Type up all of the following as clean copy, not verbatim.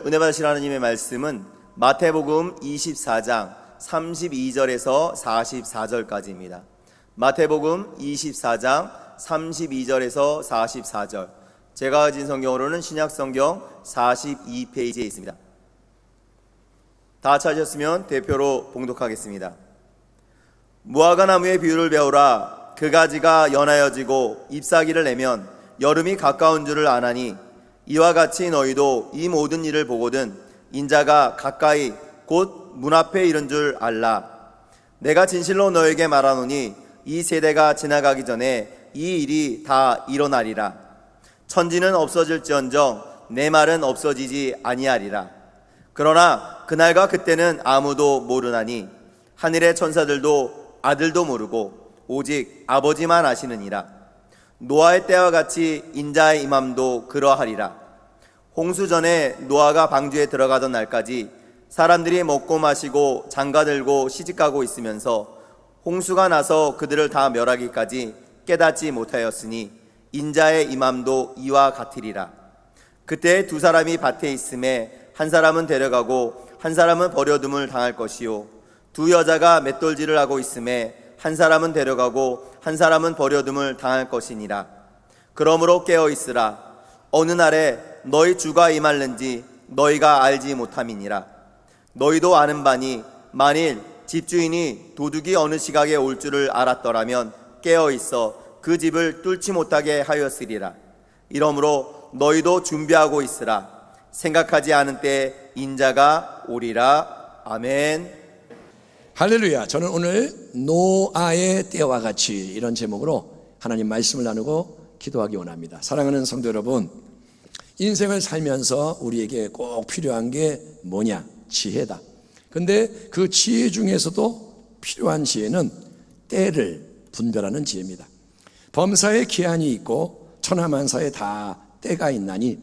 은혜 받으실 하나님의 말씀은 마태복음 24장 32절에서 44절까지입니다. 마태복음 24장 32절에서 44절. 제가 가진 성경으로는 신약성경 42페이지에 있습니다. 다 찾으셨으면 대표로 봉독하겠습니다. 무화과 나무의 비유를 배우라. 그 가지가 연하여지고 잎사귀를 내면 여름이 가까운 줄을 아나니 이와 같이 너희도 이 모든 일을 보거든 인자가 가까이 곧 문 앞에 이른 줄 알라. 내가 진실로 너에게 말하노니 이 세대가 지나가기 전에 이 일이 다 일어나리라. 천지는 없어질지언정 내 말은 없어지지 아니하리라. 그러나 그날과 그때는 아무도 모르나니 하늘의 천사들도 아들도 모르고 오직 아버지만 아시느니라. 노아의 때와 같이 인자의 임함도 그러하리라. 홍수 전에 노아가 방주에 들어가던 날까지 사람들이 먹고 마시고 장가들고 시집가고 있으면서 홍수가 나서 그들을 다 멸하기까지 깨닫지 못하였으니 인자의 임함도 이와 같으리라. 그때 두 사람이 밭에 있음에 한 사람은 데려가고 한 사람은 버려둠을 당할 것이요 두 여자가 맷돌질을 하고 있음에 한 사람은 데려가고 한 사람은 버려둠을 당할 것이니라. 그러므로 깨어 있으라. 어느 날에 너희 주가 임할는지 너희가 알지 못함이니라. 너희도 아는 바니 만일 집주인이 도둑이 어느 시각에 올 줄을 알았더라면 깨어 있어 그 집을 뚫지 못하게 하였으리라. 이러므로 너희도 준비하고 있으라. 생각하지 않은 때에 인자가 오리라. 아멘. 할렐루야. 저는 오늘 노아의 때와 같이 이런 제목으로 하나님 말씀을 나누고 기도하기 원합니다. 사랑하는 성도 여러분, 인생을 살면서 우리에게 꼭 필요한 게 뭐냐? 지혜다. 근데 그 지혜 중에서도 필요한 지혜는 때를 분별하는 지혜입니다. 범사에 기한이 있고 천하만사에 다 때가 있나니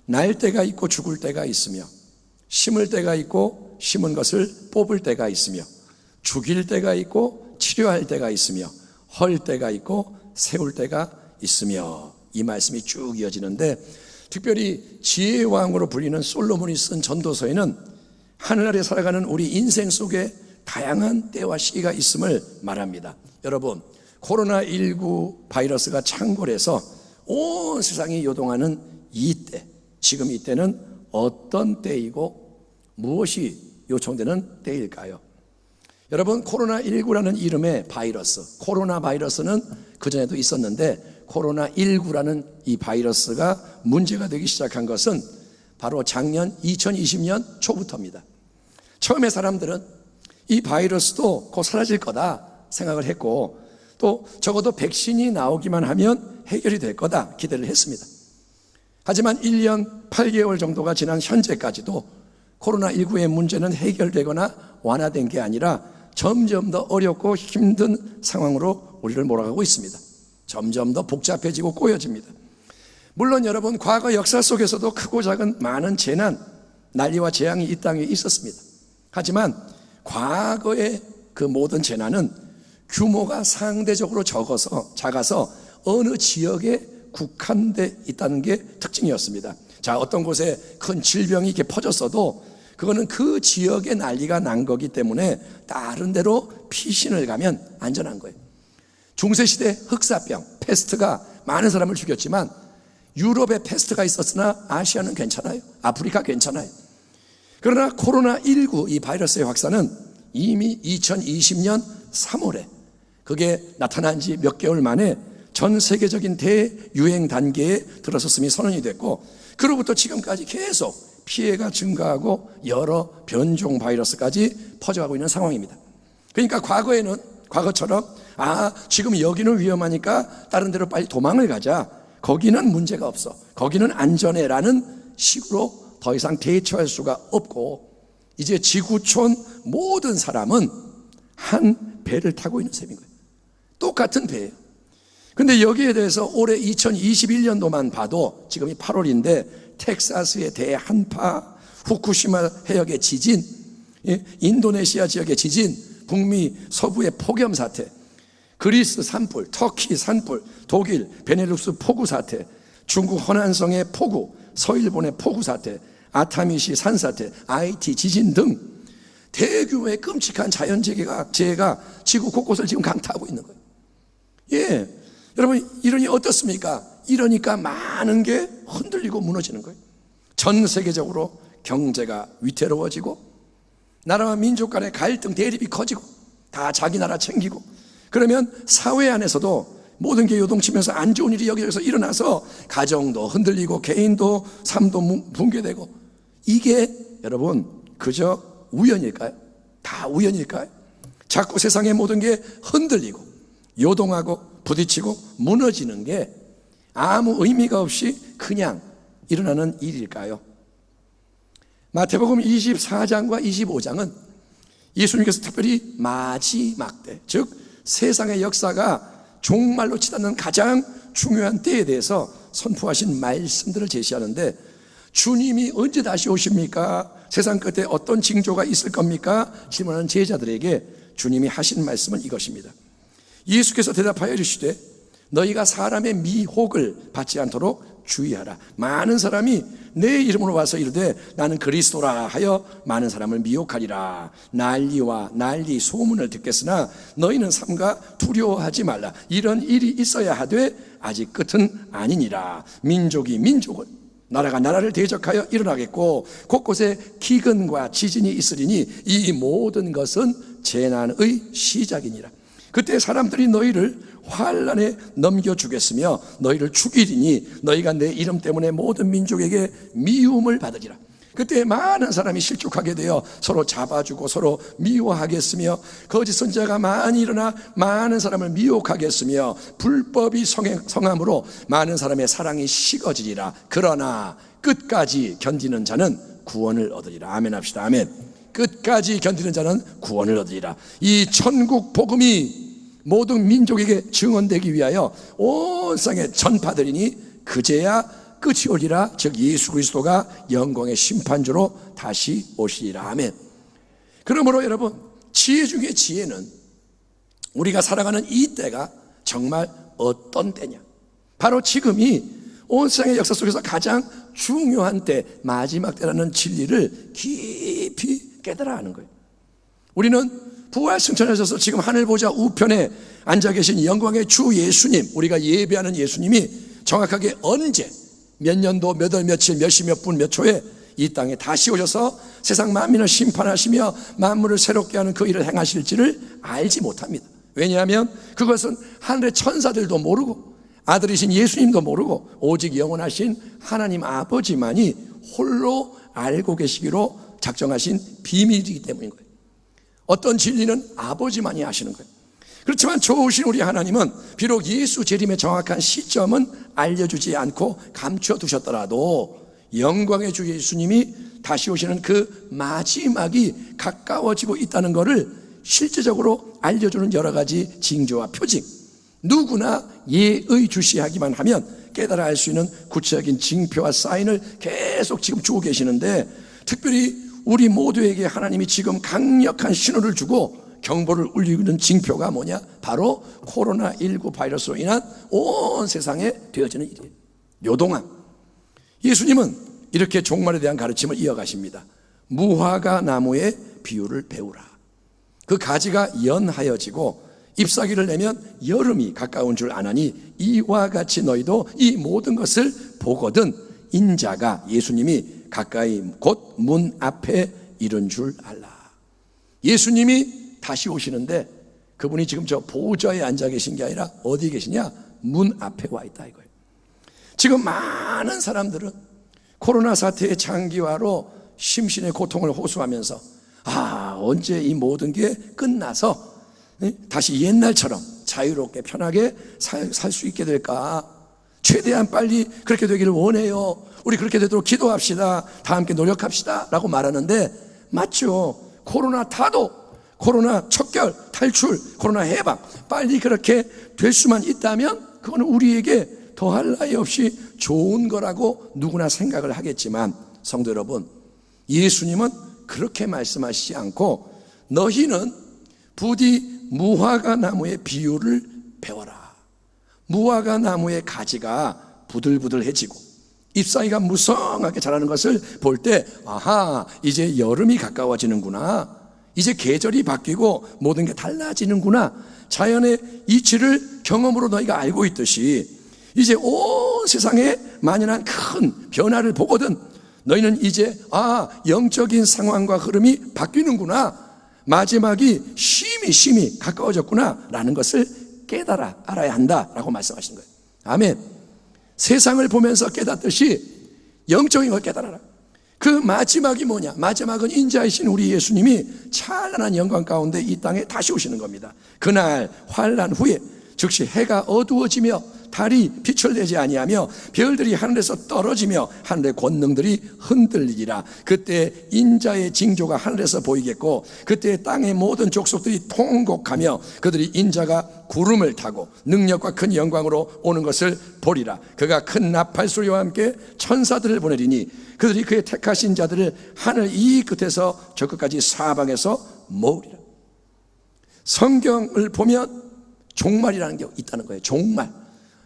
날 때가 있고 죽을 때가 있으며 심을 때가 있고 심은 것을 뽑을 때가 있으며 죽일 때가 있고 치료할 때가 있으며 헐 때가 있고 세울 때가 있으며 이 말씀이 쭉 이어지는데 특별히 지혜의 왕으로 불리는 솔로몬이 쓴 전도서에는 하늘나라에 살아가는 우리 인생 속에 다양한 때와 시기가 있음을 말합니다. 여러분, 코로나19 바이러스가 창궐해서 온 세상이 요동하는 이때, 지금 이때는 어떤 때이고 무엇이 요청되는 때일까요? 여러분, 코로나19라는 이름의 바이러스, 코로나 바이러스는 그전에도 있었는데 코로나19라는 이 바이러스가 문제가 되기 시작한 것은 바로 작년 2020년 초부터입니다. 처음에 사람들은 이 바이러스도 곧 사라질 거다 생각을 했고 또 적어도 백신이 나오기만 하면 해결이 될 거다 기대를 했습니다. 하지만 1년 8개월 정도가 지난 현재까지도 코로나19의 문제는 해결되거나 완화된 게 아니라 점점 더 어렵고 힘든 상황으로 우리를 몰아가고 있습니다. 점점 더 복잡해지고 꼬여집니다. 물론 여러분, 과거 역사 속에서도 크고 작은 많은 재난, 난리와 재앙이 이 땅에 있었습니다. 하지만 과거의 그 모든 재난은 규모가 상대적으로 작아서 어느 지역에 국한돼 있다는 게 특징이었습니다. 자, 어떤 곳에 큰 질병이 이렇게 퍼졌어도 그거는 그 지역에 난리가 난 거기 때문에 다른 데로 피신을 가면 안전한 거예요. 중세시대 흑사병, 패스트가 많은 사람을 죽였지만 유럽에 패스트가 있었으나 아시아는 괜찮아요. 아프리카 괜찮아요. 그러나 코로나19 이 바이러스의 확산은 이미 2020년 3월에 그게 나타난 지 몇 개월 만에 전 세계적인 대유행 단계에 들어섰음이 선언이 됐고 그로부터 지금까지 계속 피해가 증가하고 여러 변종 바이러스까지 퍼져가고 있는 상황입니다. 그러니까 과거처럼 지금 여기는 위험하니까 다른 데로 빨리 도망을 가자, 거기는 문제가 없어, 거기는 안전해라는 식으로 더 이상 대처할 수가 없고 이제 지구촌 모든 사람은 한 배를 타고 있는 셈인 거예요. 똑같은 배예요. 근데 여기에 대해서 올해 2021년도만 봐도 지금이 8월인데 텍사스의 대한파, 후쿠시마 해역의 지진, 인도네시아 지역의 지진, 북미 서부의 폭염 사태, 그리스 산불, 터키 산불, 독일 베네룩스 폭우 사태, 중국 허난성의 폭우, 서일본의 폭우 사태, 아타미시 산사태, IT 지진 등 대규모의 끔찍한 자연재해가 지구 곳곳을 지금 강타하고 있는 거예요. 예, 여러분 이러니 어떻습니까? 이러니까 많은 게 흔들리고 무너지는 거예요. 전 세계적으로 경제가 위태로워지고 나라와 민족 간의 갈등, 대립이 커지고 다 자기 나라 챙기고, 그러면 사회 안에서도 모든 게 요동치면서 안 좋은 일이 여기저기서 일어나서 가정도 흔들리고 개인도 삶도 붕괴되고, 이게 여러분 그저 우연일까요? 다 우연일까요? 자꾸 세상의 모든 게 흔들리고 요동하고 부딪히고 무너지는 게 아무 의미가 없이 그냥 일어나는 일일까요? 마태복음 24장과 25장은 예수님께서 특별히 마지막 때, 즉 세상의 역사가 종말로 치닫는 가장 중요한 때에 대해서 선포하신 말씀들을 제시하는데, 주님이 언제 다시 오십니까? 세상 끝에 어떤 징조가 있을 겁니까? 질문하는 제자들에게 주님이 하신 말씀은 이것입니다. 예수께서 대답하여 이르시되 너희가 사람의 미혹을 받지 않도록 주의하라. 많은 사람이 내 이름으로 와서 이르되 나는 그리스도라 하여 많은 사람을 미혹하리라. 난리와 난리 소문을 듣겠으나 너희는 삼가 두려워하지 말라. 이런 일이 있어야 하되 아직 끝은 아니니라. 민족이 민족을, 나라가 나라를 대적하여 일어나겠고 곳곳에 기근과 지진이 있으리니 이 모든 것은 재난의 시작이니라. 그때 사람들이 너희를 환난에 넘겨주겠으며 너희를 죽이리니 너희가 내 이름 때문에 모든 민족에게 미움을 받으리라. 그때 많은 사람이 실족하게 되어 서로 잡아주고 서로 미워하겠으며 거짓 선지자가 많이 일어나 많은 사람을 미혹하겠으며 불법이 성함으로 많은 사람의 사랑이 식어지리라. 그러나 끝까지 견디는 자는 구원을 얻으리라. 아멘 합시다. 아멘. 끝까지 견디는 자는 구원을 얻으리라. 이 천국 복음이 모든 민족에게 증언되기 위하여 온 세상에 전파되리니 그제야 끝이 오리라. 즉 예수 그리스도가 영광의 심판주로 다시 오시리라. 아멘. 그러므로 여러분, 지혜 중에 지혜는 우리가 살아가는 이 때가 정말 어떤 때냐, 바로 지금이 온 세상의 역사 속에서 가장 중요한 때, 마지막 때라는 진리를 깊이 깨달아 하는 거예요. 우리는 부활 승천하셔서 지금 하늘 보좌 우편에 앉아 계신 영광의 주 예수님, 우리가 예배하는 예수님이 정확하게 언제, 몇 년도, 몇 월, 며칠, 몇 시, 몇 분, 몇 초에 이 땅에 다시 오셔서 세상 만민을 심판하시며 만물을 새롭게 하는 그 일을 행하실지를 알지 못합니다. 왜냐하면 그것은 하늘의 천사들도 모르고 아들이신 예수님도 모르고 오직 영원하신 하나님 아버지만이 홀로 알고 계시기로 작정하신 비밀이기 때문인 거예요. 어떤 진리는 아버지만이 아시는 거예요. 그렇지만 좋으신 우리 하나님은 비록 예수 재림의 정확한 시점은 알려주지 않고 감춰두셨더라도 영광의 주 예수님이 다시 오시는 그 마지막이 가까워지고 있다는 것을 실제적으로 알려주는 여러 가지 징조와 표징, 누구나 예의주시하기만 하면 깨달아 알 수 있는 구체적인 징표와 사인을 계속 지금 주고 계시는데, 특별히 우리 모두에게 하나님이 지금 강력한 신호를 주고 경보를 울리는 징표가 뭐냐? 바로 코로나19 바이러스로 인한 온 세상에 되어지는 일이에요. 요동함. 예수님은 이렇게 종말에 대한 가르침을 이어가십니다. 무화과 나무의 비유를 배우라. 그 가지가 연하여지고 잎사귀를 내면 여름이 가까운 줄 아나니 이와 같이 너희도 이 모든 것을 보거든 인자가, 예수님이 가까이 곧 문 앞에 이른 줄 알라. 예수님이 다시 오시는데 그분이 지금 저 보좌에 앉아 계신 게 아니라 어디 계시냐? 문 앞에 와 있다 이거예요. 지금 많은 사람들은 코로나 사태의 장기화로 심신의 고통을 호소하면서 언제 이 모든 게 끝나서 다시 옛날처럼 자유롭게 편하게 살 수 있게 될까? 최대한 빨리 그렇게 되기를 원해요. 우리 그렇게 되도록 기도합시다. 다 함께 노력합시다 라고 말하는데, 맞죠? 코로나 타도, 코로나 척결, 탈출, 코로나 해방, 빨리 그렇게 될 수만 있다면 그거는 우리에게 더할 나위 없이 좋은 거라고 누구나 생각을 하겠지만, 성도 여러분, 예수님은 그렇게 말씀하시지 않고 너희는 부디 무화과 나무의 비유를 배워라. 무화과 나무의 가지가 부들부들해지고 잎사귀가 무성하게 자라는 것을 볼 때 아하, 이제 여름이 가까워지는구나, 이제 계절이 바뀌고 모든 게 달라지는구나, 자연의 이치를 경험으로 너희가 알고 있듯이 이제 온 세상에 만연한 큰 변화를 보거든 너희는 이제 영적인 상황과 흐름이 바뀌는구나, 마지막이 심히 가까워졌구나 라는 것을 깨달아 알아야 한다라고 말씀하시는 거예요. 아멘. 세상을 보면서 깨닫듯이 영적인 걸 깨달아라. 그 마지막이 뭐냐? 마지막은 인자이신 우리 예수님이 찬란한 영광 가운데 이 땅에 다시 오시는 겁니다. 그날 환난 후에 즉시 해가 어두워지며 달이 빛을 내지 아니하며 별들이 하늘에서 떨어지며 하늘의 권능들이 흔들리리라. 그때 인자의 징조가 하늘에서 보이겠고 그때 땅의 모든 족속들이 통곡하며 그들이 인자가 구름을 타고 능력과 큰 영광으로 오는 것을 보리라. 그가 큰 나팔 소리와 함께 천사들을 보내리니 그들이 그의 택하신 자들을 하늘 이 끝에서 저 끝까지 사방에서 모으리라. 성경을 보면 종말이라는 게 있다는 거예요.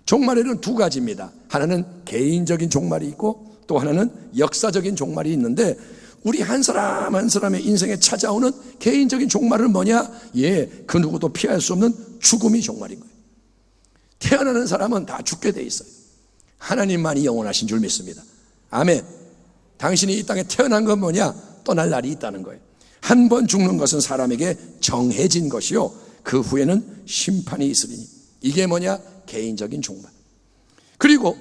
종말에는 두 가지입니다. 하나는 개인적인 종말이 있고 또 하나는 역사적인 종말이 있는데 우리 한 사람 한 사람의 인생에 찾아오는 개인적인 종말은 뭐냐? 그 누구도 피할 수 없는 죽음이 종말인 거예요. 태어나는 사람은 다 죽게 돼 있어요. 하나님만이 영원하신 줄 믿습니다. 아멘. 당신이 이 땅에 태어난 건 뭐냐? 떠날 날이 있다는 거예요. 한 번 죽는 것은 사람에게 정해진 것이요 그 후에는 심판이 있으리니, 이게 뭐냐? 개인적인 종말. 그리고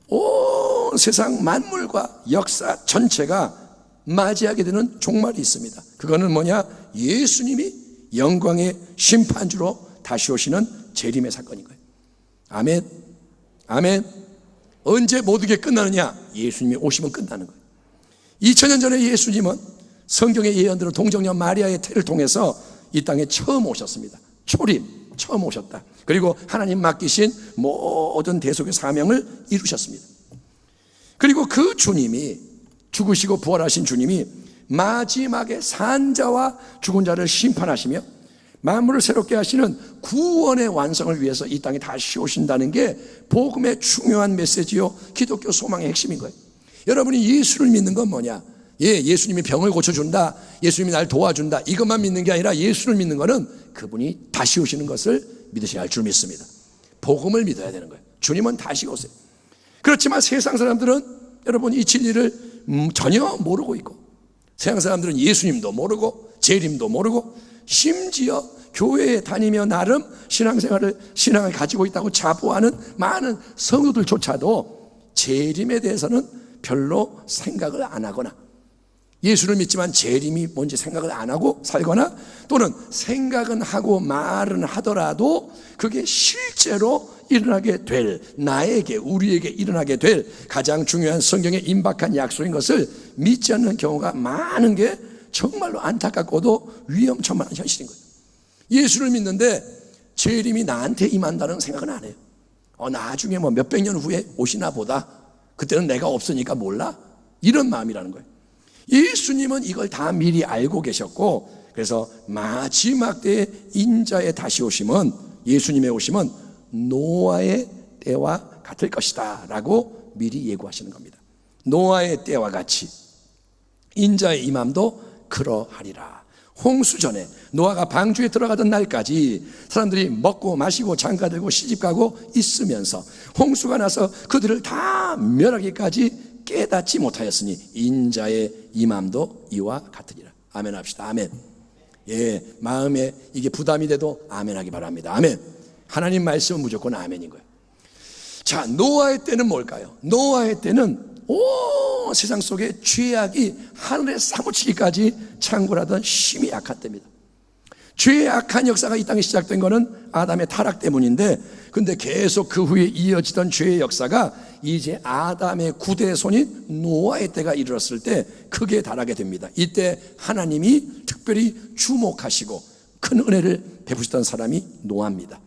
온 세상 만물과 역사 전체가 맞이하게 되는 종말이 있습니다. 그거는 뭐냐? 예수님이 영광의 심판주로 다시 오시는 재림의 사건인 거예요. 아멘. 아멘. 언제 모든 게 끝나느냐? 예수님이 오시면 끝나는 거예요. 2000년 전에 예수님은 성경의 예언대로 동정녀 마리아의 태를 통해서 이 땅에 처음 오셨습니다. 초림, 처음 오셨다. 그리고 하나님 맡기신 모든 대속의 사명을 이루셨습니다. 그리고 그 주님이, 죽으시고 부활하신 주님이 마지막에 산자와 죽은 자를 심판하시며 만물을 새롭게 하시는 구원의 완성을 위해서 이 땅에 다시 오신다는 게 복음의 중요한 메시지요 기독교 소망의 핵심인 거예요. 여러분이 예수를 믿는 건 뭐냐? 예수님이 병을 고쳐준다, 예수님이 날 도와준다, 이것만 믿는 게 아니라 예수를 믿는 거는 그분이 다시 오시는 것을 믿으셔야 할 줄 믿습니다. 복음을 믿어야 되는 거예요. 주님은 다시 오세요. 그렇지만 세상 사람들은 여러분 이 진리를 전혀 모르고 있고, 세상 사람들은 예수님도 모르고 재림도 모르고 심지어 교회에 다니며 나름 신앙을 가지고 있다고 자부하는 많은 성도들조차도 재림에 대해서는 별로 생각을 안 하거나, 예수를 믿지만 재림이 뭔지 생각을 안 하고 살거나, 또는 생각은 하고 말은 하더라도 그게 실제로 일어나게 될, 나에게, 우리에게 일어나게 될 가장 중요한 성경에 임박한 약속인 것을 믿지 않는 경우가 많은 게 정말로 안타깝고도 위험천만한 현실인 거예요. 예수를 믿는데 재림이 나한테 임한다는 생각은 안 해요. 나중에 몇백 년 후에 오시나 보다, 그때는 내가 없으니까 몰라, 이런 마음이라는 거예요. 예수님은 이걸 다 미리 알고 계셨고, 그래서 마지막 때의 인자의 다시 오심은, 예수님의 오심은 노아의 때와 같을 것이다 라고 미리 예고하시는 겁니다. 노아의 때와 같이 인자의 임함도 그러하리라. 홍수 전에 노아가 방주에 들어가던 날까지 사람들이 먹고 마시고 장가들고 시집가고 있으면서 홍수가 나서 그들을 다 멸하기까지 깨닫지 못하였으니 인자의 임함도 이와 같으리라. 아멘 합시다. 아멘. 마음에 이게 부담이 돼도 아멘 하기 바랍니다. 아멘. 하나님 말씀은 무조건 아멘인 거예요. 자, 노아의 때는 뭘까요? 노아의 때는 온 세상 속에 죄악이 하늘에 사무치기까지 창궐하던 심히 악한 때입니다. 죄의 악한 역사가 이 땅에 시작된 것은 아담의 타락 때문인데, 근데 계속 그 후에 이어지던 죄의 역사가 이제 아담의 구대손인 노아의 때가 이르렀을 때 크게 달하게 됩니다. 이때 하나님이 특별히 주목하시고 큰 은혜를 베푸셨던 사람이 노아입니다.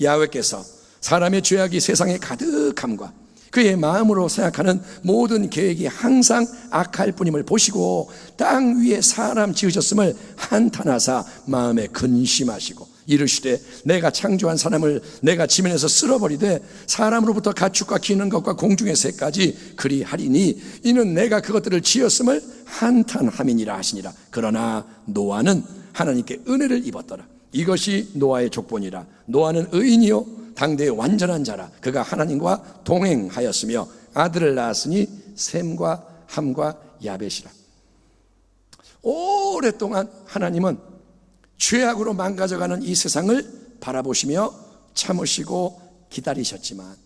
야훼께서 사람의 죄악이 세상에 가득함과 그의 마음으로 생각하는 모든 계획이 항상 악할 뿐임을 보시고 땅 위에 사람 지으셨음을 한탄하사 마음에 근심하시고 이르시되 내가 창조한 사람을 내가 지면에서 쓸어버리되 사람으로부터 가축과 기는 것과 공중의 새까지 그리하리니 이는 내가 그것들을 지었음을 한탄함이니라 하시니라. 그러나 노아는 하나님께 은혜를 입었더라. 이것이 노아의 족본이라. 노아는 의인이요 당대의 완전한 자라. 그가 하나님과 동행하였으며 아들을 낳았으니 셈과 함과 야벳이라. 오랫동안 하나님은 죄악으로 망가져가는 이 세상을 바라보시며 참으시고 기다리셨지만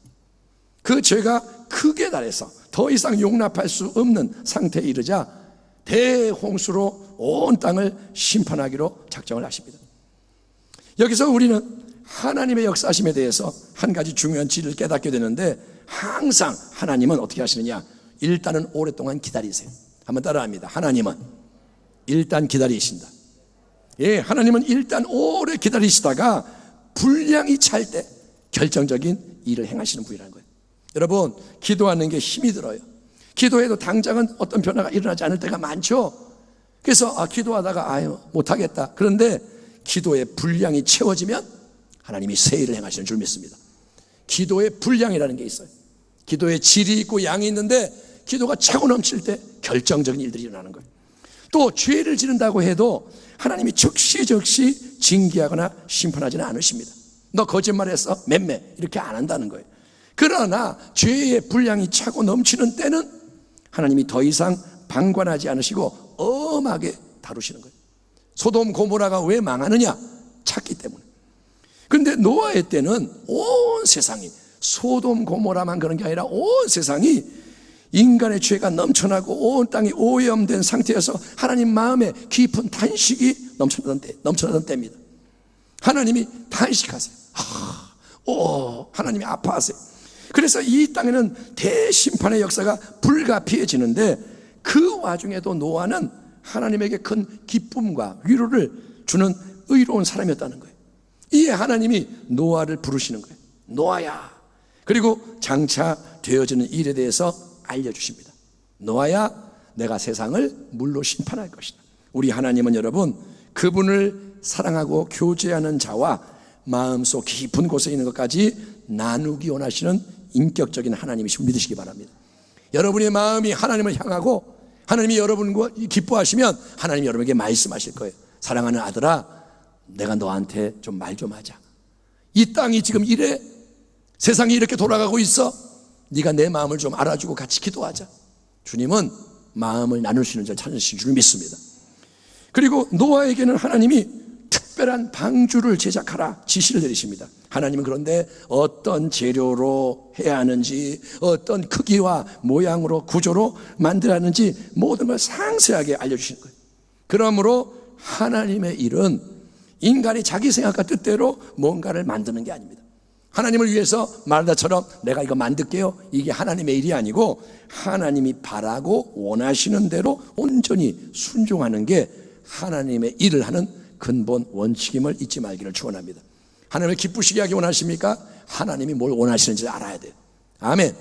그 죄가 크게 달해서 더 이상 용납할 수 없는 상태에 이르자 대홍수로 온 땅을 심판하기로 작정을 하십니다. 여기서 우리는 하나님의 역사하심에 대해서 한 가지 중요한 진리를 깨닫게 되는데, 항상 하나님은 어떻게 하시느냐? 일단은 오랫동안 기다리세요. 한번 따라합니다. 하나님은 일단 기다리신다. 예, 하나님은 일단 오래 기다리시다가 분량이 찰 때 결정적인 일을 행하시는 분이라는 거예요. 여러분, 기도하는 게 힘이 들어요. 기도해도 당장은 어떤 변화가 일어나지 않을 때가 많죠. 그래서 기도하다가 못하겠다. 그런데 기도의 분량이 채워지면 하나님이 새 일을 행하시는 줄 믿습니다. 기도의 분량이라는 게 있어요. 기도의 질이 있고 양이 있는데 기도가 차고 넘칠 때 결정적인 일들이 일어나는 거예요. 또 죄를 지른다고 해도 하나님이 즉시 징계하거나 심판하지는 않으십니다. 너 거짓말했어? 맴매 이렇게 안 한다는 거예요. 그러나 죄의 분량이 차고 넘치는 때는 하나님이 더 이상 방관하지 않으시고 엄하게 다루시는 거예요. 소돔 고모라가 왜 망하느냐? 찼기 때문에. 그런데 노아의 때는 온 세상이, 소돔 고모라만 그런 게 아니라 온 세상이 인간의 죄가 넘쳐나고 온 땅이 오염된 상태여서 하나님 마음에 깊은 탄식이 넘쳐나던 때입니다. 하나님이 탄식하세요. 하나님이 아파하세요. 그래서 이 땅에는 대심판의 역사가 불가피해지는데, 그 와중에도 노아는 하나님에게 큰 기쁨과 위로를 주는 의로운 사람이었다는 거예요. 이에 하나님이 노아를 부르시는 거예요. 노아야. 그리고 장차 되어지는 일에 대해서 알려주십니다. 노아야, 내가 세상을 물로 심판할 것이다. 우리 하나님은 여러분, 그분을 사랑하고 교제하는 자와 마음속 깊은 곳에 있는 것까지 나누기 원하시는 인격적인 하나님이심을 믿으시기 바랍니다. 여러분의 마음이 하나님을 향하고 하나님이 여러분과 기뻐하시면 하나님이 여러분에게 말씀하실 거예요. 사랑하는 아들아, 내가 너한테 좀 말 좀 하자. 이 땅이 지금 이래, 세상이 이렇게 돌아가고 있어. 네가 내 마음을 좀 알아주고 같이 기도하자. 주님은 마음을 나눌 수 있는 자를 찾으신 줄 믿습니다. 그리고 노아에게는 하나님이 특별한 방주를 제작하라 지시를 내리십니다. 하나님은 그런데 어떤 재료로 해야 하는지, 어떤 크기와 모양으로 구조로 만들어야 하는지 모든 걸 상세하게 알려주시는 거예요. 그러므로 하나님의 일은 인간이 자기 생각과 뜻대로 뭔가를 만드는 게 아닙니다. 하나님을 위해서 말다처럼 내가 이거 만들게요, 이게 하나님의 일이 아니고 하나님이 바라고 원하시는 대로 온전히 순종하는 게 하나님의 일을 하는 근본 원칙임을 잊지 말기를 축원합니다. 하나님을 기쁘시게 하기 원하십니까? 하나님이 뭘 원하시는지 알아야 돼요. 아멘.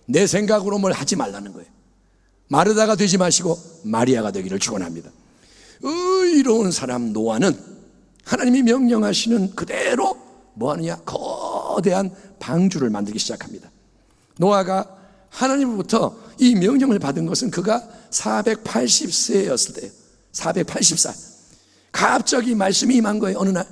내 생각으로 뭘 하지 말라는 거예요. 마르다가 되지 마시고 마리아가 되기를 축원합니다. 의로운 사람 노아는 하나님이 명령하시는 그대로 뭐 하느냐? 거대한 방주를 만들기 시작합니다. 노아가 하나님으로부터 이 명령을 받은 것은 그가 480세였을 때예요. 480살. 갑자기 말씀이 임한 거예요. 어느 날.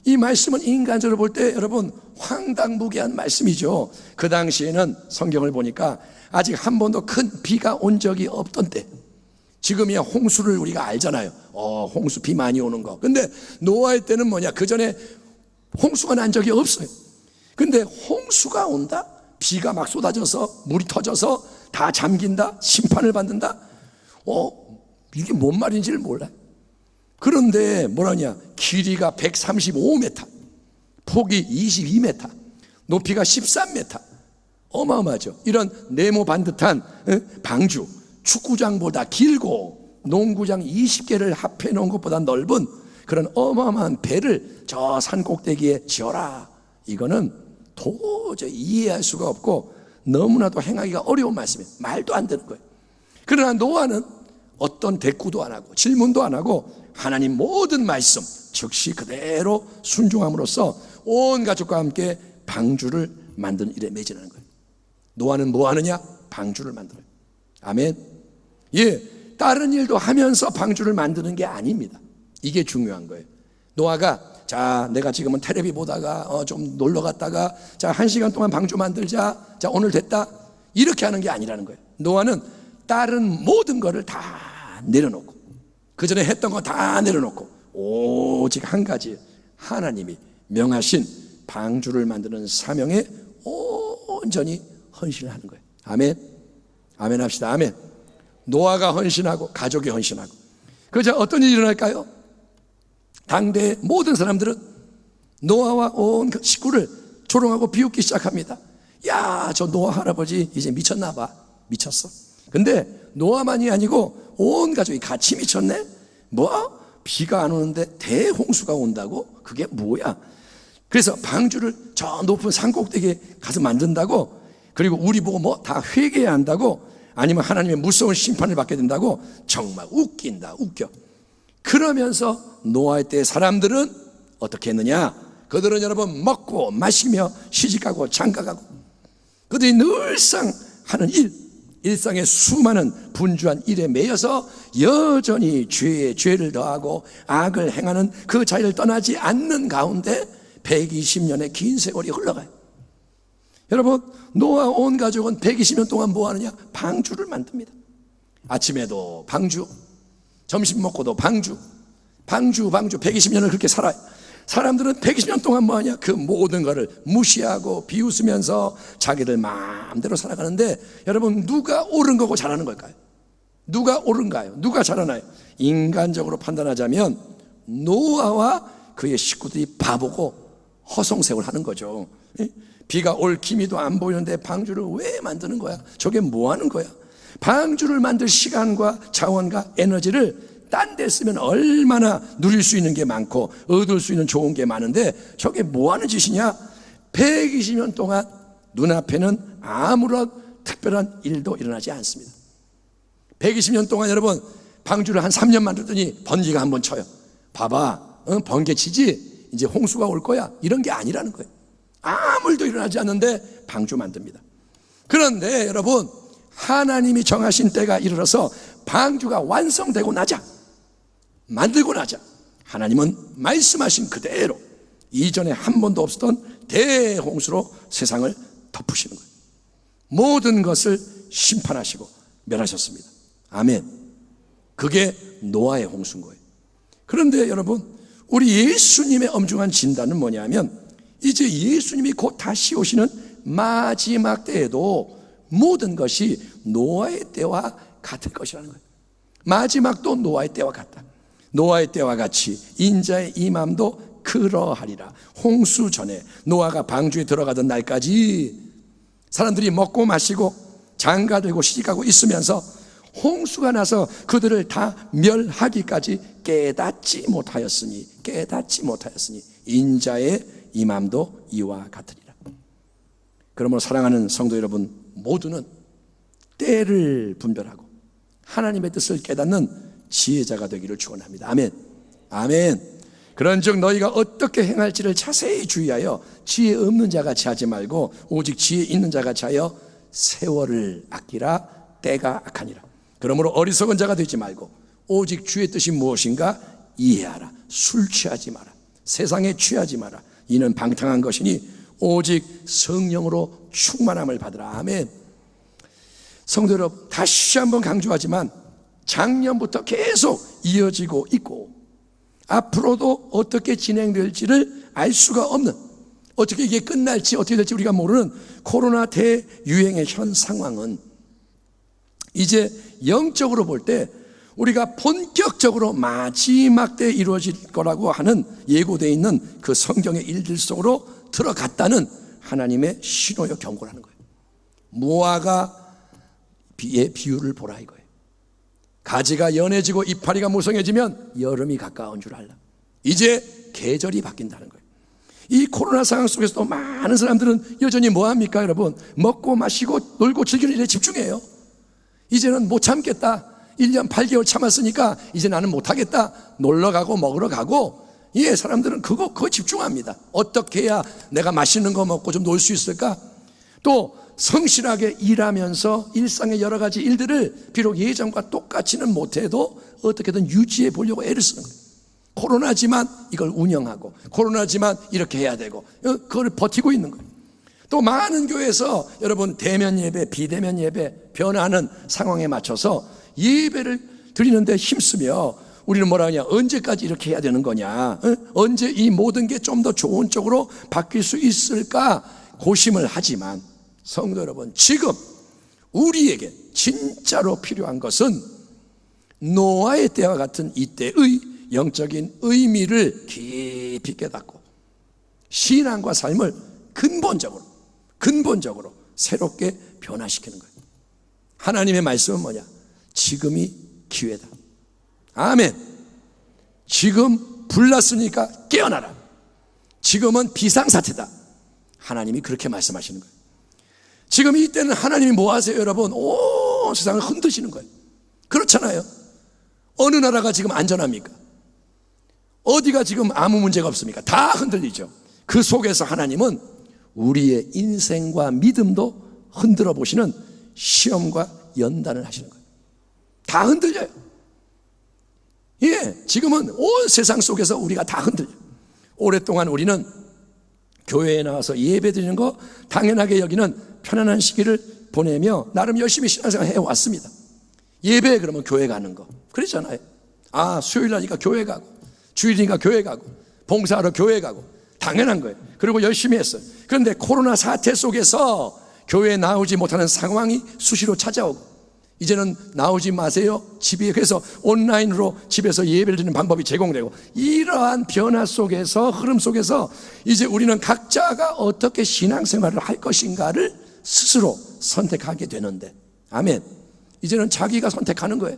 이 말씀은 인간적으로 볼 때 여러분 황당무계한 말씀이죠. 그 당시에는 성경을 보니까 아직 한 번도 큰 비가 온 적이 없던 때. 지금이야 홍수를 우리가 알잖아요. 홍수 비 많이 오는 거. 근데 노아의 때는 뭐냐? 그 전에 홍수가 난 적이 없어요. 근데 홍수가 온다? 비가 막 쏟아져서 물이 터져서 다 잠긴다? 심판을 받는다? 이게 뭔 말인지를 몰라요. 그런데 뭐라냐? 길이가 135m, 폭이 22m, 높이가 13m. 어마어마하죠. 이런 네모 반듯한 방주, 축구장보다 길고 농구장 20개를 합해 놓은 것보다 넓은 그런 어마어마한 배를 저 산 꼭대기에 지어라. 이거는 도저히 이해할 수가 없고 너무나도 행하기가 어려운 말씀이에요. 말도 안 되는 거예요. 그러나 노아는 어떤 대꾸도 안 하고 질문도 안 하고 하나님 모든 말씀 즉시 그대로 순종함으로써 온 가족과 함께 방주를 만드는 일에 매진하는 거예요. 노아는 뭐 하느냐? 방주를 만들어요. 아멘. 예, 다른 일도 하면서 방주를 만드는 게 아닙니다. 이게 중요한 거예요. 노아가 자, 내가 지금은 텔레비 보다가 좀 놀러 갔다가 자, 1시간 동안 방주 만들자. 자, 오늘 됐다. 이렇게 하는 게 아니라는 거예요. 노아는 다른 모든 거를 다 내려놓고 그 전에 했던 거 다 내려놓고 오직 한 가지 하나님이 명하신 방주를 만드는 사명에 온전히 헌신을 하는 거예요. 아멘. 아멘 합시다. 아멘. 노아가 헌신하고 가족이 헌신하고 그자 어떤 일이 일어날까요? 당대의 모든 사람들은 노아와 온 식구를 조롱하고 비웃기 시작합니다. 야, 저 노아 할아버지 이제 미쳤나 봐. 미쳤어. 근데 노아만이 아니고 온 가족이 같이 미쳤네? 뭐? 비가 안 오는데 대홍수가 온다고? 그게 뭐야? 그래서 방주를 저 높은 산꼭대기에 가서 만든다고? 그리고 우리 보고 뭐 다 회개해야 한다고? 아니면 하나님의 무서운 심판을 받게 된다고? 정말 웃긴다, 웃겨. 그러면서 노아의 때 사람들은 어떻게 했느냐? 그들은 여러분 먹고 마시며 시집가고 장가가고 그들이 늘상 하는 일상의 수많은 분주한 일에 매여서 여전히 죄에 죄를 더하고 악을 행하는 그 자리를 떠나지 않는 가운데 120년의 긴 세월이 흘러가요. 여러분, 노아 온 가족은 120년 동안 뭐 하느냐? 방주를 만듭니다. 아침에도 방주, 점심 먹고도 방주 120년을 그렇게 살아요. 사람들은 120년 동안 뭐 하냐? 그 모든 것을 무시하고 비웃으면서 자기들 마음대로 살아가는데 여러분, 누가 옳은 거고 잘하는 걸까요? 누가 옳은가요? 누가 잘하나요? 인간적으로 판단하자면 노아와 그의 식구들이 바보고 허송세월 하는 거죠. 비가 올 기미도 안 보이는데 방주를 왜 만드는 거야? 저게 뭐 하는 거야? 방주를 만들 시간과 자원과 에너지를 딴 데 쓰면 얼마나 누릴 수 있는 게 많고 얻을 수 있는 좋은 게 많은데 저게 뭐 하는 짓이냐? 120년 동안 눈앞에는 아무런 특별한 일도 일어나지 않습니다. 120년 동안 여러분 방주를 한 3년 만들더니 번개가 한번 쳐요. 봐봐, 번개 치지? 이제 홍수가 올 거야. 이런 게 아니라는 거예요. 아무 일도 일어나지 않는데 방주 만듭니다. 그런데 여러분, 하나님이 정하신 때가 이르러서 방주가 완성되고 나자, 만들고 나자 하나님은 말씀하신 그대로 이전에 한 번도 없었던 대홍수로 세상을 덮으시는 거예요. 모든 것을 심판하시고 멸하셨습니다. 아멘. 그게 노아의 홍수인 거예요. 그런데 여러분, 우리 예수님의 엄중한 진단은 뭐냐면 이제 예수님이 곧 다시 오시는 마지막 때에도 모든 것이 노아의 때와 같을 것이라는 거예요. 마지막도 노아의 때와 같다. 노아의 때와 같이 인자의 임함도 그러하리라. 홍수 전에 노아가 방주에 들어가던 날까지 사람들이 먹고 마시고 장가들고 시집가고 있으면서 홍수가 나서 그들을 다 멸하기까지 깨닫지 못하였으니 인자의 임함도 이와 같으리라. 그러므로 사랑하는 성도 여러분 모두는 때를 분별하고 하나님의 뜻을 깨닫는 지혜자가 되기를 축원합니다. 아멘. 아멘. 그런즉 너희가 어떻게 행할지를 자세히 주의하여 지혜 없는 자같이 하지 말고 오직 지혜 있는 자같이 하여 세월을 아끼라. 때가 악하니라. 그러므로 어리석은 자가 되지 말고 오직 주의 뜻이 무엇인가 이해하라. 술 취하지 마라. 세상에 취하지 마라. 이는 방탕한 것이니 오직 성령으로 충만함을 받으라. 아멘. 성도 여러분, 다시 한번 강조하지만 작년부터 계속 이어지고 있고 앞으로도 어떻게 진행될지를 알 수가 없는, 어떻게 이게 끝날지 어떻게 될지 우리가 모르는 코로나 대유행의 현 상황은 이제 영적으로 볼 때 우리가 본격적으로 마지막 때 이루어질 거라고 하는 예고되어 있는 그 성경의 일들 속으로 들어갔다는 하나님의 신호여 경고라는 거예요. 무화과 비의 비유를 보라 이거예요. 가지가 연해지고 이파리가 무성해지면 여름이 가까운 줄 알라. 이제 계절이 바뀐다는 거예요. 이 코로나 상황 속에서도 많은 사람들은 여전히 뭐합니까 여러분? 먹고 마시고 놀고 즐기는 일에 집중해요. 이제는 못 참겠다. 1년 8개월 참았으니까 이제 나는 못하겠다. 놀러 가고 먹으러 가고. 예, 사람들은 그거 집중합니다. 어떻게 해야 내가 맛있는 거 먹고 좀 놀 수 있을까? 또 성실하게 일하면서 일상의 여러 가지 일들을 비록 예전과 똑같이는 못해도 어떻게든 유지해 보려고 애를 쓰는 거예요. 코로나지만 이걸 운영하고, 코로나지만 이렇게 해야 되고, 그걸 버티고 있는 거예요. 또 많은 교회에서 여러분 대면 예배, 비대면 예배 변하는 상황에 맞춰서 예배를 드리는데 힘쓰며 우리는 뭐라 하냐, 언제까지 이렇게 해야 되는 거냐, 언제 이 모든 게 좀 더 좋은 쪽으로 바뀔 수 있을까 고심을 하지만, 성도 여러분, 지금 우리에게 진짜로 필요한 것은 노아의 때와 같은 이때의 영적인 의미를 깊이 깨닫고 신앙과 삶을 근본적으로 새롭게 변화시키는 거예요. 하나님의 말씀은 뭐냐? 지금이 기회다. 아멘. 지금 불났으니까 깨어나라. 지금은 비상사태다. 하나님이 그렇게 말씀하시는 거예요. 지금 이때는 하나님이 뭐 하세요, 여러분? 온 세상을 흔드시는 거예요. 그렇잖아요. 어느 나라가 지금 안전합니까? 어디가 지금 아무 문제가 없습니까? 다 흔들리죠. 그 속에서 하나님은 우리의 인생과 믿음도 흔들어 보시는 시험과 연단을 하시는 거예요. 다 흔들려요. 예, 지금은 온 세상 속에서 우리가 다 흔들려요. 오랫동안 우리는 교회에 나와서 예배 드리는 거 당연하게 여기는 편안한 시기를 보내며 나름 열심히 신앙생활 해왔습니다. 예배 그러면 교회 가는 거 그랬잖아요. 아, 수요일 날이니까 교회 가고, 주일이니까 교회 가고, 봉사하러 교회 가고, 당연한 거예요. 그리고 열심히 했어요. 그런데 코로나 사태 속에서 교회에 나오지 못하는 상황이 수시로 찾아오고, 이제는 나오지 마세요, 집에. 그래서 온라인으로 집에서 예배를 드리는 방법이 제공되고, 이러한 변화 속에서, 흐름 속에서 이제 우리는 각자가 어떻게 신앙생활을 할 것인가를 스스로 선택하게 되는데, 아멘. 이제는 자기가 선택하는 거예요.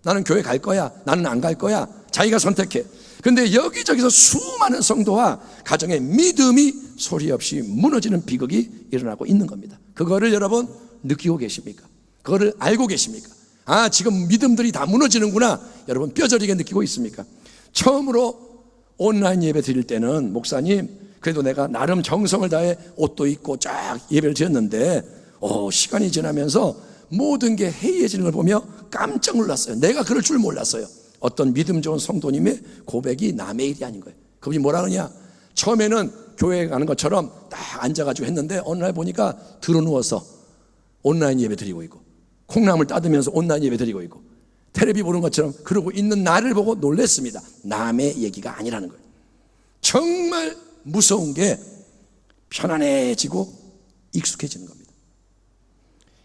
나는 교회 갈 거야, 나는 안 갈 거야, 자기가 선택해. 근데 여기저기서 수많은 성도와 가정의 믿음이 소리 없이 무너지는 비극이 일어나고 있는 겁니다. 그거를 여러분 느끼고 계십니까? 그거를 알고 계십니까? 아, 지금 믿음들이 다 무너지는구나, 여러분 뼈저리게 느끼고 있습니까? 처음으로 온라인 예배 드릴 때는, 목사님 그래도 내가 나름 정성을 다해 옷도 입고 쫙 예배를 드렸는데 시간이 지나면서 모든 게 해이해지는 걸 보며 깜짝 놀랐어요. 내가 그럴 줄 몰랐어요. 어떤 믿음 좋은 성도님의 고백이 남의 일이 아닌 거예요. 그분이 뭐라 그러냐, 처음에는 교회에 가는 것처럼 딱 앉아가지고 했는데 어느 날 보니까 드러누워서 온라인 예배 드리고 있고, 콩나물 따드면서 온라인 예배 드리고 있고, 텔레비 보는 것처럼 그러고 있는 나를 보고 놀랐습니다. 남의 얘기가 아니라는 거예요. 정말 무서운 게 편안해지고 익숙해지는 겁니다.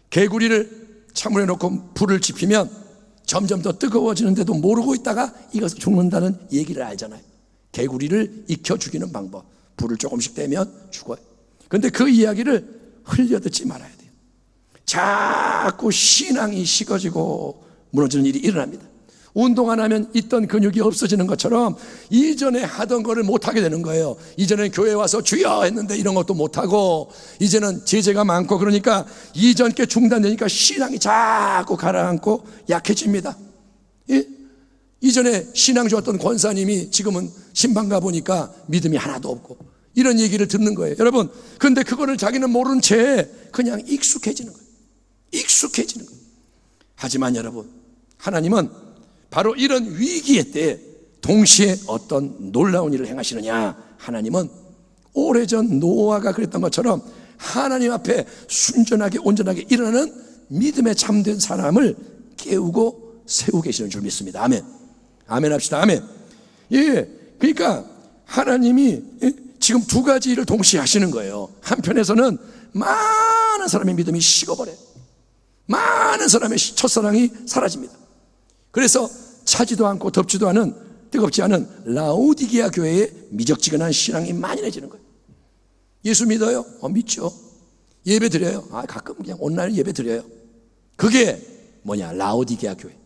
개구리를 찬물에 넣고 불을 지피면 점점 더 뜨거워지는데도 모르고 있다가 익어서 죽는다는 얘기를 알잖아요. 개구리를 익혀 죽이는 방법, 불을 조금씩 떼면 죽어요. 그런데 그 이야기를 흘려듣지 말아야 돼요. 자꾸 신앙이 식어지고 무너지는 일이 일어납니다. 운동 안 하면 있던 근육이 없어지는 것처럼 이전에 하던 거를 못하게 되는 거예요. 이전에 교회 와서 주여 했는데 이런 것도 못하고, 이제는 제재가 많고 그러니까 이전 게 중단되니까 신앙이 자꾸 가라앉고 약해집니다. 예? 이전에 신앙 좋았던 권사님이 지금은 신방 가보니까 믿음이 하나도 없고, 이런 얘기를 듣는 거예요. 여러분, 근데 그거를 자기는 모른 채 그냥 익숙해지는 거예요. 익숙해지는 거예요. 하지만 여러분, 하나님은 바로 이런 위기의 때에 동시에 어떤 놀라운 일을 행하시느냐, 하나님은 오래전 노아가 그랬던 것처럼 하나님 앞에 순전하게 온전하게 일어나는 믿음에 참된 사람을 깨우고 세우고 계시는 줄 믿습니다. 아멘. 아멘 합시다. 아멘. 예, 그러니까 하나님이 지금 두 가지 일을 동시에 하시는 거예요. 한편에서는 많은 사람의 믿음이 식어버려요. 많은 사람의 첫사랑이 사라집니다. 그래서 차지도 않고 덥지도 않은, 뜨겁지 않은 라오디게아 교회에 미적지근한 신앙이 만연해지는 거예요. 예수 믿어요? 믿죠. 예배 드려요? 가끔 그냥 온라인 예배 드려요. 그게 뭐냐, 라오디게아 교회.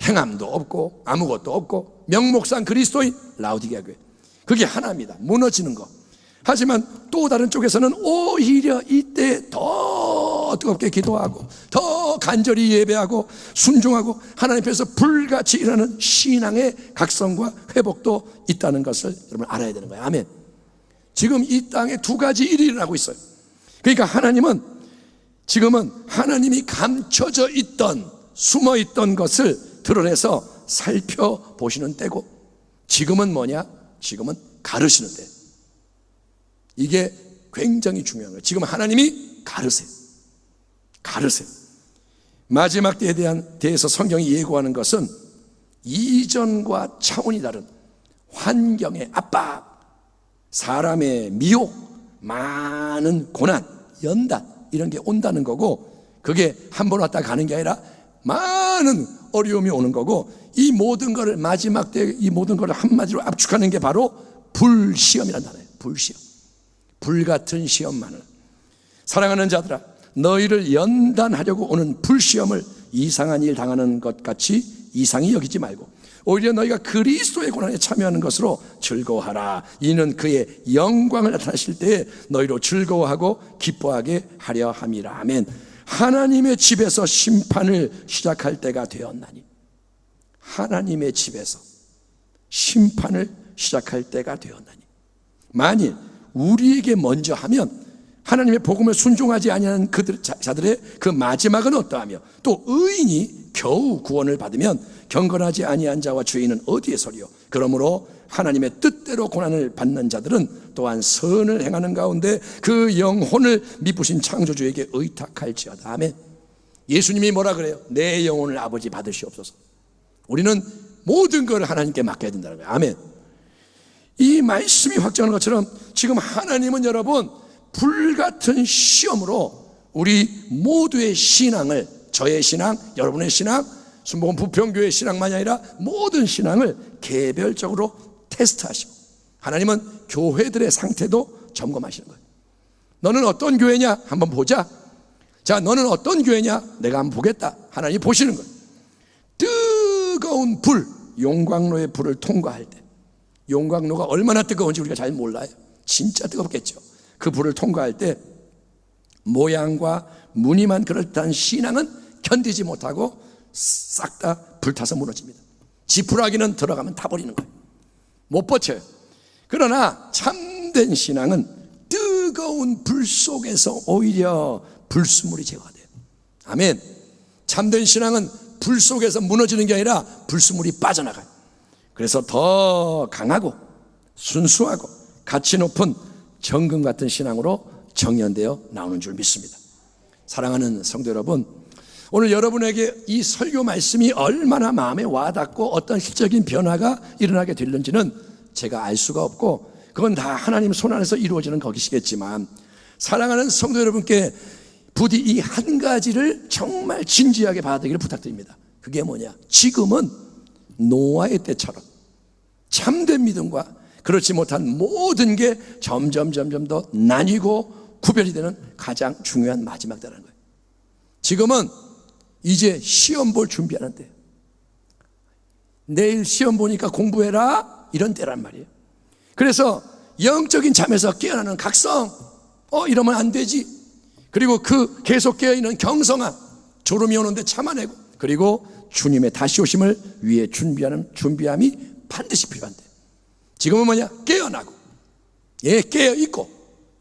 행함도 없고 아무것도 없고 명목상 그리스도인 라오디게아 교회. 그게 하나입니다. 무너지는 거. 하지만 또 다른 쪽에서는 오히려 이때 더 뜨겁게 기도하고 더 간절히 예배하고 순종하고 하나님 앞에서 불같이 일하는 신앙의 각성과 회복도 있다는 것을 여러분 알아야 되는 거예요. 아멘. 지금 이 땅에 두 가지 일이 일어나고 있어요. 그러니까 지금은 하나님이 감춰져 있던, 숨어 있던 것을 드러내서 살펴보시는 때고, 지금은 뭐냐? 지금은 가르시는 때. 이게 굉장히 중요한 거예요. 지금 하나님이 가르세요. 마지막 때에 대해서 성경이 예고하는 것은 이전과 차원이 다른 환경의 압박, 사람의 미혹, 많은 고난, 연단 이런 게 온다는 거고, 그게 한 번 왔다 가는 게 아니라 많은 어려움이 오는 거고, 이 모든 것을 마지막 때 이 모든 것을 한마디로 압축하는 게 바로 불시험이란 단어예요. 불시험. 불같은 시험만을. 사랑하는 자들아, 너희를 연단하려고 오는 불시험을 이상한 일 당하는 것 같이 이상히 여기지 말고 오히려 너희가 그리스도의 고난에 참여하는 것으로 즐거워하라. 이는 그의 영광을 나타내실 때에 너희로 즐거워하고 기뻐하게 하려 함이라. 아멘. 하나님의 집에서 심판을 시작할 때가 되었나니, 하나님의 집에서 심판을 시작할 때가 되었나니, 만일 우리에게 먼저 하면 하나님의 복음을 순종하지 아니하는 자들의 그 마지막은 어떠하며, 또 의인이 겨우 구원을 받으면 경건하지 아니한 자와 죄인은 어디에 서리요. 그러므로 하나님의 뜻대로 고난을 받는 자들은 또한 선을 행하는 가운데 그 영혼을 미쁘신 창조주에게 의탁할지어다. 아멘. 예수님이 뭐라 그래요? 내 영혼을 아버지 받으시옵소서. 우리는 모든 걸 하나님께 맡겨야 된다는 거예요. 아멘. 이 말씀이 확정하는 것처럼 지금 하나님은 여러분 불같은 시험으로 우리 모두의 신앙을, 저의 신앙, 여러분의 신앙, 순복음 부평교회의 신앙만이 아니라 모든 신앙을 개별적으로 테스트하시고, 하나님은 교회들의 상태도 점검하시는 거예요. 너는 어떤 교회냐? 한번 보자. 자, 너는 어떤 교회냐? 내가 한번 보겠다. 하나님이 보시는 거예요. 뜨거운 불, 용광로의 불을 통과할 때, 용광로가 얼마나 뜨거운지 우리가 잘 몰라요. 진짜 뜨겁겠죠. 그 불을 통과할 때 모양과 무늬만 그럴듯한 신앙은 견디지 못하고 싹 다 불타서 무너집니다. 지푸라기는 들어가면 타버리는 거예요. 못 버텨요. 그러나 참된 신앙은 뜨거운 불 속에서 오히려 불순물이 제거가 돼요. 아멘. 참된 신앙은 불 속에서 무너지는 게 아니라 불순물이 빠져나가요. 그래서 더 강하고 순수하고 가치 높은 정금 같은 신앙으로 정연되어 나오는 줄 믿습니다. 사랑하는 성도 여러분, 오늘 여러분에게 이 설교 말씀이 얼마나 마음에 와닿고 어떤 실적인 변화가 일어나게 될는지는 제가 알 수가 없고, 그건 다 하나님 손 안에서 이루어지는 것이겠지만, 사랑하는 성도 여러분께 부디 이 한 가지를 정말 진지하게 받아들이기를 부탁드립니다. 그게 뭐냐? 지금은 노아의 때처럼 참된 믿음과 그렇지 못한 모든 게 점점 더 나뉘고 구별이 되는 가장 중요한 마지막 때라는 거예요. 지금은 이제 시험 볼 준비하는 때예요. 내일 시험 보니까 공부해라, 이런 때란 말이에요. 그래서 영적인 잠에서 깨어나는 각성, 이러면 안 되지. 그리고 그 계속 깨어있는 경성함, 졸음이 오는데 참아내고, 그리고 주님의 다시 오심을 위해 준비함이 반드시 필요한데, 지금은 뭐냐? 깨어나고, 깨어있고,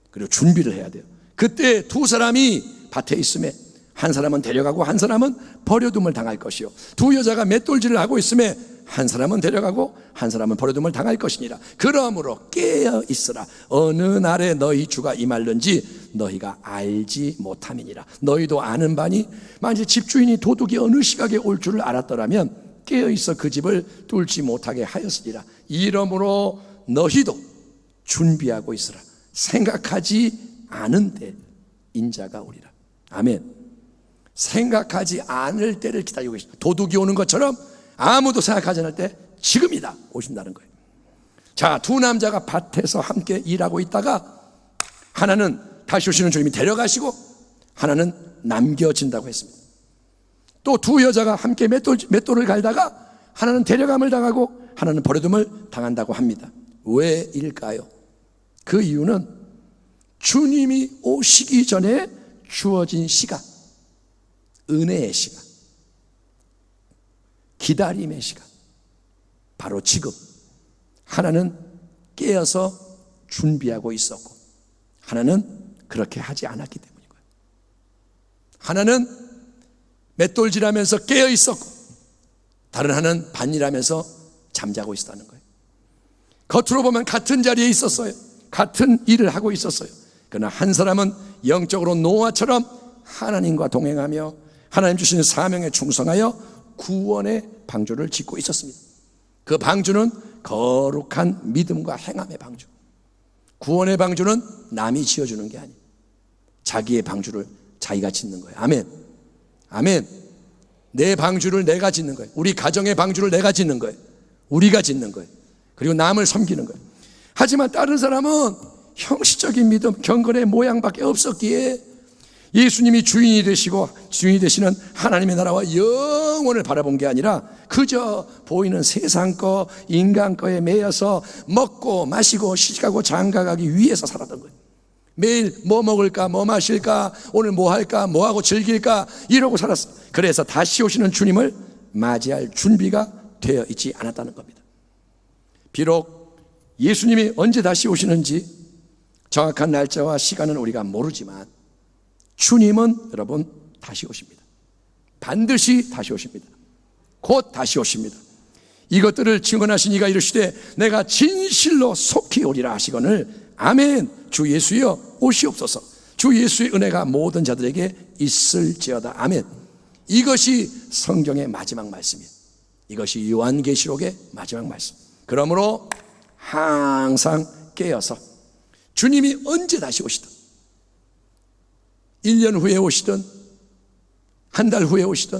그리고 준비를 해야 돼요. 그때 두 사람이 밭에 있음에 한 사람은 데려가고 한 사람은 버려둠을 당할 것이요, 두 여자가 맷돌질을 하고 있음에 한 사람은 데려가고 한 사람은 버려둠을 당할 것이니라. 그러므로 깨어 있으라. 어느 날에 너희 주가 임할는지 너희가 알지 못함이니라. 너희도 아는 바니 만일 집주인이 도둑이 어느 시각에 올 줄을 알았더라면 깨어 있어 그 집을 뚫지 못하게 하였으리라. 이러므로 너희도 준비하고 있으라. 생각하지 않은 때 인자가 오리라. 아멘. 생각하지 않을 때를 기다리고 계십니다. 도둑이 오는 것처럼 아무도 생각하지 않을 때 지금이다 오신다는 거예요. 자, 두 남자가 밭에서 함께 일하고 있다가 하나는 다시 오시는 주님이 데려가시고 하나는 남겨진다고 했습니다. 또 두 여자가 함께 맷돌을 갈다가 하나는 데려감을 당하고 하나는 버려둠을 당한다고 합니다. 왜일까요? 그 이유는 주님이 오시기 전에 주어진 시간, 은혜의 시간, 기다림의 시간, 바로 지금. 하나는 깨어서 준비하고 있었고, 하나는 그렇게 하지 않았기 때문인 거예요. 하나는 맷돌질하면서 깨어 있었고, 다른 하나는 반일하면서 잠자고 있었다는 거예요. 겉으로 보면 같은 자리에 있었어요. 같은 일을 하고 있었어요. 그러나 한 사람은 영적으로 노아처럼 하나님과 동행하며 하나님 주신 사명에 충성하여 구원의 방주를 짓고 있었습니다. 그 방주는 거룩한 믿음과 행함의 방주. 구원의 방주는 남이 지어주는 게 아니에요. 자기의 방주를 자기가 짓는 거예요. 아멘. 아멘. 내 방주를 내가 짓는 거예요. 우리 가정의 방주를 내가 짓는 거예요. 우리가 짓는 거예요. 그리고 남을 섬기는 거예요. 하지만 다른 사람은 형식적인 믿음, 경건의 모양밖에 없었기에 예수님이 주인이 되시고 주인이 되시는 하나님의 나라와 영원을 바라본 게 아니라 그저 보이는 세상 거, 인간 거에 매여서 먹고 마시고 시집가고 장가가기 위해서 살았던 거예요. 매일 뭐 먹을까, 뭐 마실까, 오늘 뭐 할까, 뭐 하고 즐길까 이러고 살았어요. 그래서 다시 오시는 주님을 맞이할 준비가 되어 있지 않았다는 겁니다. 비록 예수님이 언제 다시 오시는지 정확한 날짜와 시간은 우리가 모르지만 주님은 여러분 다시 오십니다. 반드시 다시 오십니다. 곧 다시 오십니다. 이것들을 증언하신 이가 이르시되 내가 진실로 속히 오리라 하시거늘 아멘. 주 예수여 오시옵소서. 주 예수의 은혜가 모든 자들에게 있을지어다. 아멘. 이것이 성경의 마지막 말씀이에요. 이것이 요한계시록의 마지막 말씀. 그러므로 항상 깨어서 주님이 언제 다시 오시든 1년 후에 오시든 한 달 후에 오시든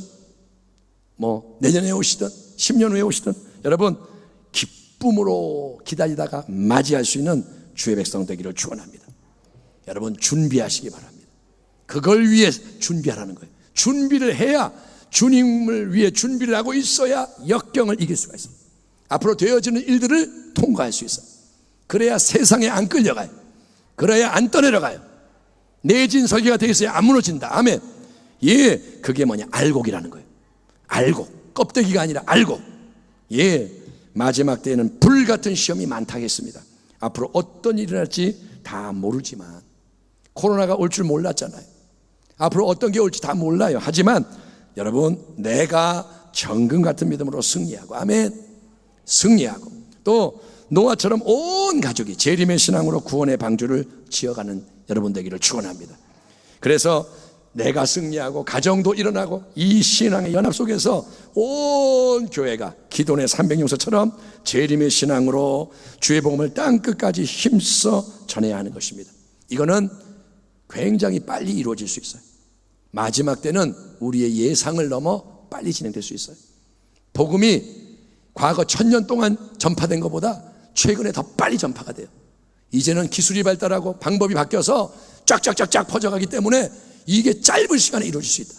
뭐 내년에 오시든 10년 후에 오시든 여러분 기쁨으로 기다리다가 맞이할 수 있는 주의 백성 되기를 축원합니다. 여러분 준비하시기 바랍니다. 그걸 위해 준비하라는 거예요. 준비를 해야 주님을 위해 준비를 하고 있어야 역경을 이길 수가 있어요. 앞으로 되어지는 일들을 통과할 수 있어요. 그래야 세상에 안 끌려가요. 그래야 안 떠내려가요. 내진 설계가 되어 있어야 안 무너진다. 아멘. 예, 그게 뭐냐? 알곡이라는 거예요. 알곡. 껍데기가 아니라 알곡. 예, 마지막 때에는 불같은 시험이 많다겠습니다. 앞으로 어떤 일이 일어날지 다 모르지만 코로나가 올 줄 몰랐잖아요. 앞으로 어떤 게 올지 다 몰라요. 하지만 여러분 내가 정금 같은 믿음으로 승리하고 아멘. 승리하고 또 노아처럼 온 가족이 재림의 신앙으로 구원의 방주를 지어가는 여러분 되기를 축원합니다. 그래서 내가 승리하고 가정도 일어나고 이 신앙의 연합 속에서 온 교회가 기도의 300용서처럼 재림의 신앙으로 주의 복음을 땅끝까지 힘써 전해야 하는 것입니다. 이거는 굉장히 빨리 이루어질 수 있어요. 마지막 때는 우리의 예상을 넘어 빨리 진행될 수 있어요. 복음이 과거 1000년 동안 전파된 것보다 최근에 더 빨리 전파가 돼요. 이제는 기술이 발달하고 방법이 바뀌어서 쫙쫙쫙쫙 퍼져가기 때문에 이게 짧은 시간에 이루어질 수 있다.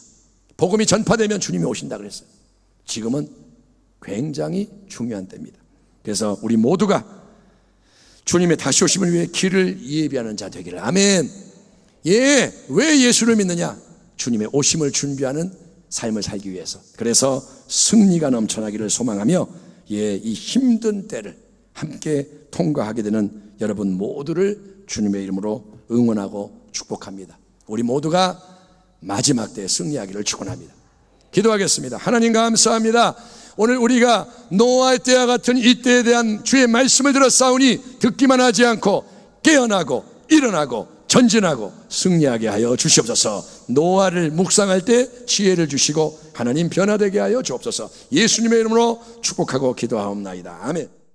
복음이 전파되면 주님이 오신다 그랬어요. 지금은 굉장히 중요한 때입니다. 그래서 우리 모두가 주님의 다시 오심을 위해 길을 예비하는 자 되기를. 아멘. 예, 왜 예수를 믿느냐? 주님의 오심을 준비하는 삶을 살기 위해서. 그래서 승리가 넘쳐나기를 소망하며 예, 이 힘든 때를 함께 통과하게 되는 여러분 모두를 주님의 이름으로 응원하고 축복합니다. 우리 모두가 마지막 때에 승리하기를 축원합니다. 기도하겠습니다. 하나님 감사합니다. 오늘 우리가 노아의 때와 같은 이 때에 대한 주의 말씀을 들었사오니 듣기만 하지 않고 깨어나고 일어나고 전진하고 승리하게 하여 주시옵소서. 노아를 묵상할 때 지혜를 주시고 하나님 변화되게 하여 주옵소서. 예수님의 이름으로 축복하고 기도하옵나이다. 아멘.